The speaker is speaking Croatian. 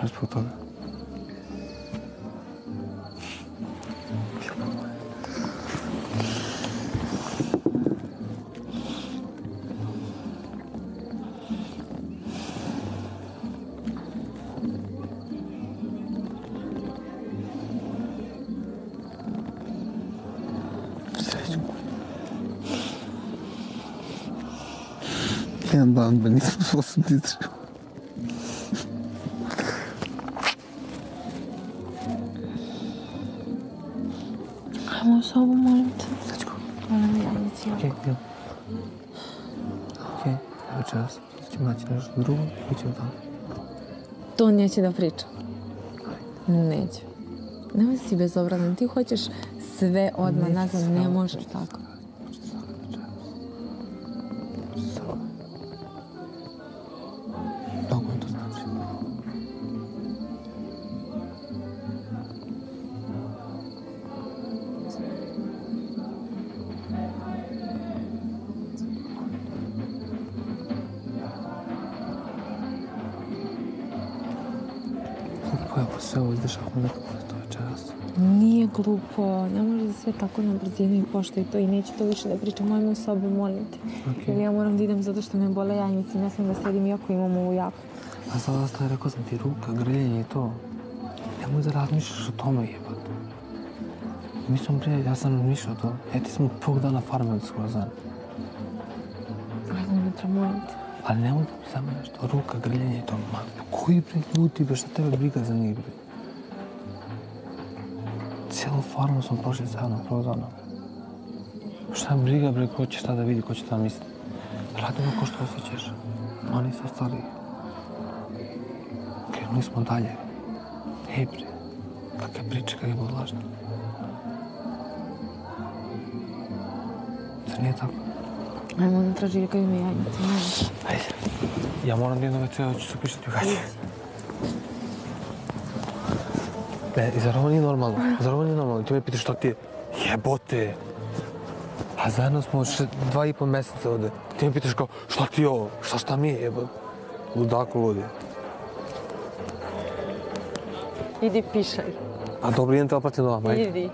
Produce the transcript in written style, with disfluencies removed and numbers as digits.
baš zbog toga. Jedan dan me nisam sposobni izdržao. Ajmo u sobu, molim te. Sečko. Ona mi janici. Okej, idemo. Okej, večeras ćemo naći nešto drugo i ćemo tamo. To neće da priča. Neće. Nemoj si bezobrazan. Ti hoćeš sve odmah nazad. Ne možeš tako. Mnogo mi to znači. Glupo je, pa sve ovo izdržavamo nekako za to večeras. Nije glupo. Ne može da sve tako na brzinu i pošto i to i neće to više da pričam. Ajmo u sobu, molim te. Jer ja moram da idem zato što me bole jajnice. Ne smijem da sedim iako imam ovu jaku. A sada staj, rekao sam ti, ruka, grljenje i to. Nemoj da razmišljaš o tome, jebate. Mi smo prije, ja sam razmišljao o to. Ti smo prvog dana farmili skoro zajedno. Ajmo unutra, molim te. Ali nemoj da mi samo nešto, ruka, grljenje i to. Ma, koji bre ljudi, bre, šta tebe briga za njih, bre? Cijelu farmu smo prošli zajedno prvog dana. Šta briga, bre, ko će šta da vidi, ko će šta misli. Radimo ko što osjećaš. Oni su ostali. Krenuli smo dalje. Hej, bre, kakve priče, kakve budlažne. Zar nije tako? Ajmo unutra, živjekaju mi jajnice, molim. Ajde. Ja moram da jedno večer, hoću se upišati u gaće. Ne, zar ovo nije normalno? Zar ovo nije normalno? Ti me pitaš šta ti je? Jebote! A zajedno smo 2,5 meseca ovde. Ti me pitaš kao, šta ti je ovo? Šta mi je, jebote? Ludaku ludi. Idi pišaj. A dobro, idem te opratim doma, majke. Idi.